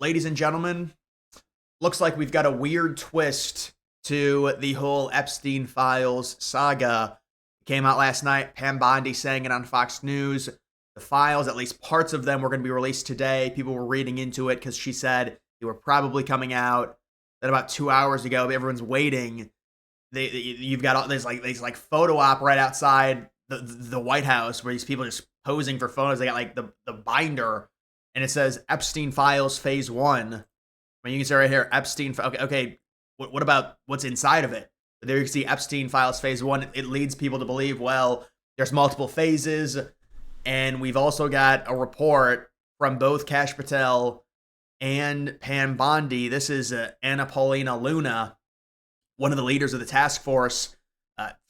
ladies and gentlemen, looks like we've got a weird twist to the whole Epstein Files saga. It came out last night. Pam Bondi saying it on Fox News. The files, at least parts of them, were going to be released today. People were reading into it because she said they were probably coming out. Then about 2 hours ago, everyone's waiting. You've got all these like photo op right outside the White House where these people are just posing for photos. They got like the binder, and it says Epstein Files Phase I. I mean, you can see right here, Epstein. Okay. What about what's inside of it? There you can see Epstein Files Phase I. It leads people to believe, well, there's multiple phases, and we've also got a report from both Kash Patel and Pam Bondi. This is Anna Paulina Luna, one of the leaders of the task force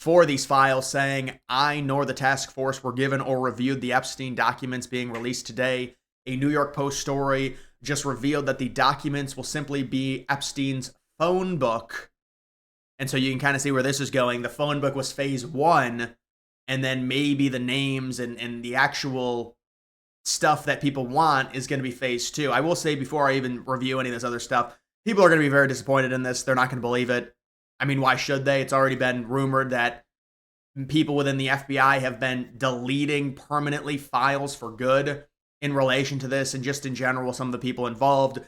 for these files, saying, I nor the task force were given or reviewed the Epstein documents being released today. A New York Post story just revealed that the documents will simply be Epstein's phone book. And so you can kind of see where this is going. The phone book was Phase I, and then maybe the names and the actual stuff that people want is going to be Phase II. I will say, before I even review any of this other stuff, people are going to be very disappointed in this. They're not going to believe it. I mean, why should they? It's already been rumored that people within the FBI have been deleting permanently files for good in relation to this, and just in general, some of the people involved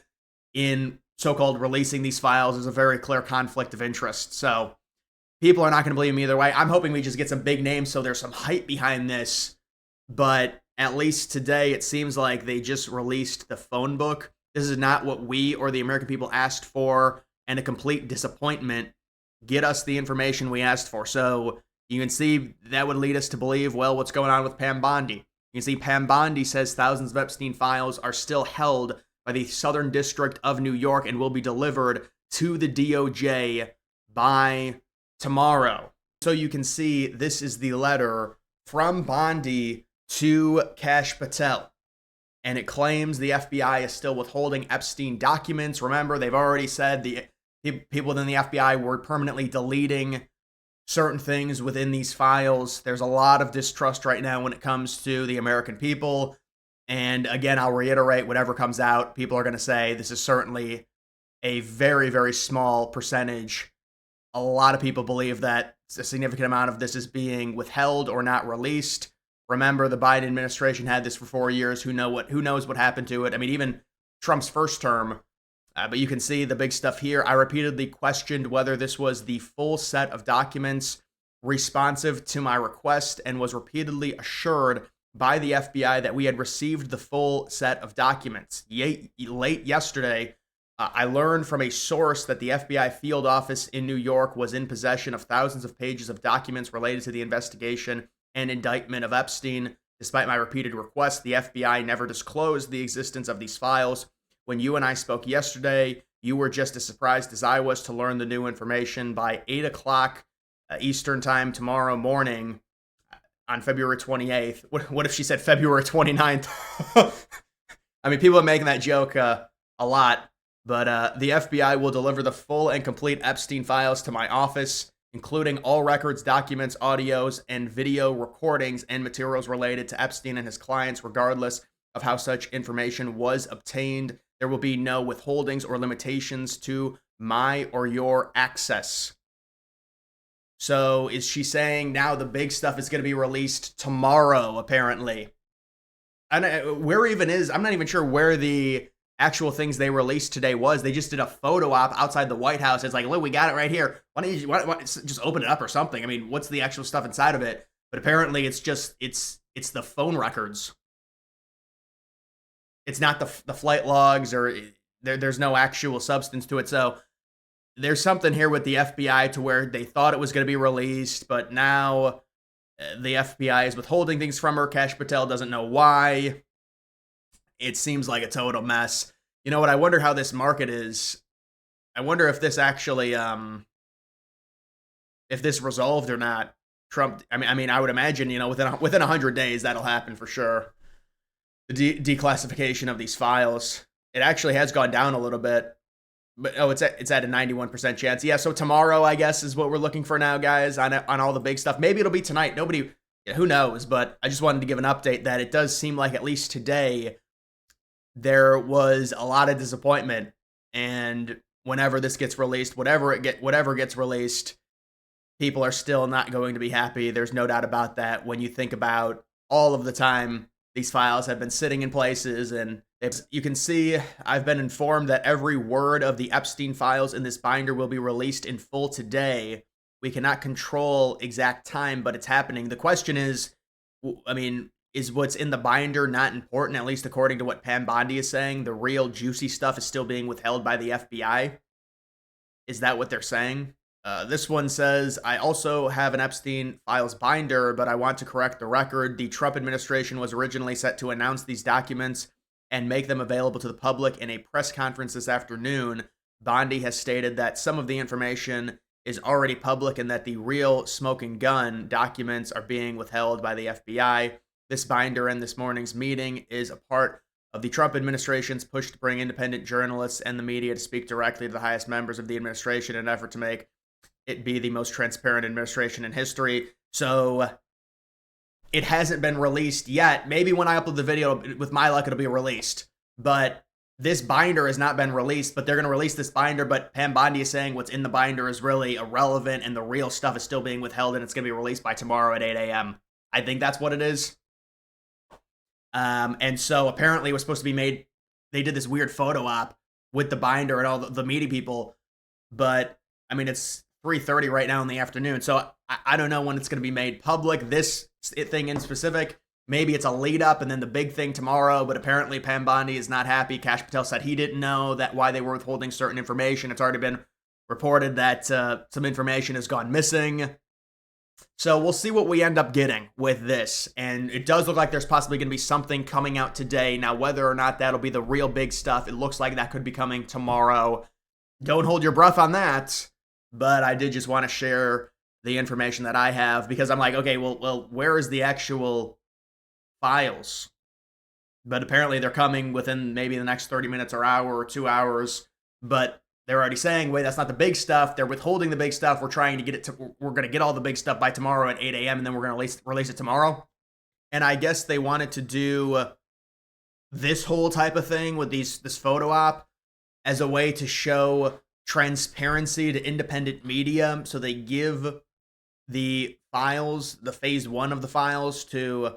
in so-called releasing these files is a very clear conflict of interest. So people are not going to believe me either way. I'm hoping we just get some big names so there's some hype behind this. But at least today, it seems like they just released the phone book. This is not what we or the American people asked for, and a complete disappointment. Get us the information we asked for. So you can see that would lead us to believe, well, what's going on with Pam Bondi? You can see Pam Bondi says thousands of Epstein files are still held by the Southern District of New York and will be delivered to the DOJ by tomorrow. So you can see this is the letter from Bondi to Kash Patel. And it claims the FBI is still withholding Epstein documents. Remember, they've already said the people within the FBI were permanently deleting certain things within these files. There's a lot of distrust right now when it comes to the American people. And again, I'll reiterate, whatever comes out, people are going to say this is certainly a very, very small percentage. A lot of people believe that a significant amount of this is being withheld or not released. Remember, the Biden administration had this for 4 years. Who knows what happened to it? I mean, even Trump's first term. But you can see the big stuff here. I repeatedly questioned whether this was the full set of documents responsive to my request, and was repeatedly assured by the FBI that we had received the full set of documents. Late yesterday, I learned from a source that the FBI field office in New York was in possession of thousands of pages of documents related to the investigation and indictment of Epstein. Despite my repeated requests, the FBI never disclosed the existence of these files. When you and I spoke yesterday, you were just as surprised as I was to learn the new information. By 8 o'clock Eastern time tomorrow morning on February 28th. What if she said February 29th? I mean, people are making that joke a lot. But the FBI will deliver the full and complete Epstein files to my office, including all records, documents, audios, and video recordings and materials related to Epstein and his clients, regardless of how such information was obtained. There will be no withholdings or limitations to my or your access. So is she saying now the big stuff is going to be released tomorrow, apparently? And where even is, I'm not even sure where the actual things they released today was. They just did a photo op outside the White House. It's like, look, we got it right here. Why don't you just open it up or something? I mean, what's the actual stuff inside of it? But apparently it's just, it's the phone records. It's not the flight logs, or there's no actual substance to it. So there's something here with the FBI to where they thought it was going to be released, but now the FBI is withholding things from her. Kash Patel doesn't know why. It seems like a total mess. You know what? I wonder how this market is. I wonder if this actually, if this resolved or not. Trump. I mean, I would imagine, within 100 days that'll happen for sure. The declassification of these files. It actually has gone down a little bit, but it's at a 91% chance. Yeah, so tomorrow, I guess, is what we're looking for now, guys, on all the big stuff. Maybe it'll be tonight. Who knows? But I just wanted to give an update that it does seem like, at least today, there was a lot of disappointment. And whenever this gets released, whatever gets released, people are still not going to be happy. There's no doubt about that. When you think about all of the time these files have been sitting in places, and you can see, I've been informed that every word of the Epstein files in this binder will be released in full today. We cannot control exact time, but it's happening. The question is, I mean, is what's in the binder not important, at least according to what Pam Bondi is saying? The real juicy stuff is still being withheld by the FBI? Is that what they're saying? This one says, I also have an Epstein files binder, but I want to correct the record. The Trump administration was originally set to announce these documents and make them available to the public in a press conference this afternoon. Bondi has stated that some of the information is already public and that the real smoking gun documents are being withheld by the FBI. This binder and this morning's meeting is a part of the Trump administration's push to bring independent journalists and the media to speak directly to the highest members of the administration in an effort to make it be the most transparent administration in history. So it hasn't been released yet. Maybe when I upload the video, with my luck, it'll be released. But this binder has not been released, but they're going to release this binder. But Pam Bondi is saying what's in the binder is really irrelevant and the real stuff is still being withheld and it's going to be released by tomorrow at 8 a.m. I think that's what it is. And so apparently it was supposed to be made. They did this weird photo op with the binder and all the media people. But I mean, it's 3:30 right now in the afternoon. So I don't know when it's going to be made public. This thing in specific, maybe it's a lead up and then the big thing tomorrow. But apparently Pam Bondi is not happy. Kash Patel said he didn't know that why they were withholding certain information. It's already been reported that some information has gone missing. So we'll see what we end up getting with this. And it does look like there's possibly going to be something coming out today. Now, whether or not that'll be the real big stuff, it looks like that could be coming tomorrow. Don't hold your breath on that. But I did just want to share the information that I have because I'm like, okay, well, where is the actual files? But apparently they're coming within maybe the next 30 minutes or hour or 2 hours. But they're already saying, wait, that's not the big stuff. They're withholding the big stuff. We're trying to get it to, we're going to get all the big stuff by tomorrow at 8 a.m. and then we're going to release it tomorrow. And I guess they wanted to do this whole type of thing with this photo op as a way to show transparency to independent media. So they give the files, the phase one of the files, to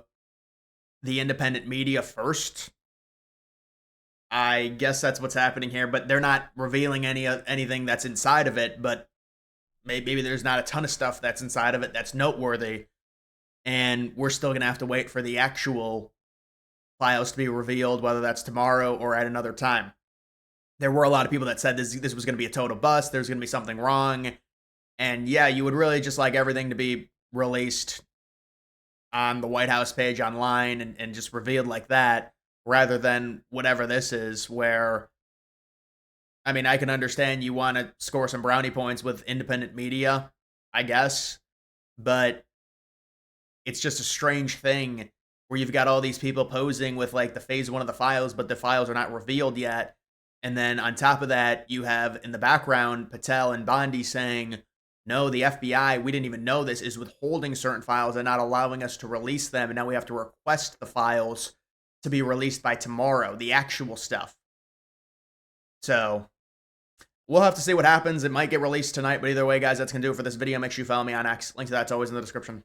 the independent media first. I guess that's what's happening here, but they're not revealing anything that's inside of it. But maybe there's not a ton of stuff that's inside of it that's noteworthy, and we're still gonna have to wait for the actual files to be revealed, whether that's tomorrow or at another time. There were a lot of people that said this was going to be a total bust. There's going to be something wrong. And yeah, you would really just like everything to be released on the White House page online and just revealed like that, rather than whatever this is, where, I mean, I can understand you want to score some brownie points with independent media, I guess, but it's just a strange thing where you've got all these people posing with like the phase one of the files, but the files are not revealed yet. And then on top of that, you have in the background Patel and Bondi saying, no, the FBI, we didn't even know this, is withholding certain files and not allowing us to release them. And now we have to request the files to be released by tomorrow, the actual stuff. So we'll have to see what happens. It might get released tonight, but either way, guys, that's going to do it for this video. Make sure you follow me on X. Link to that's always in the description.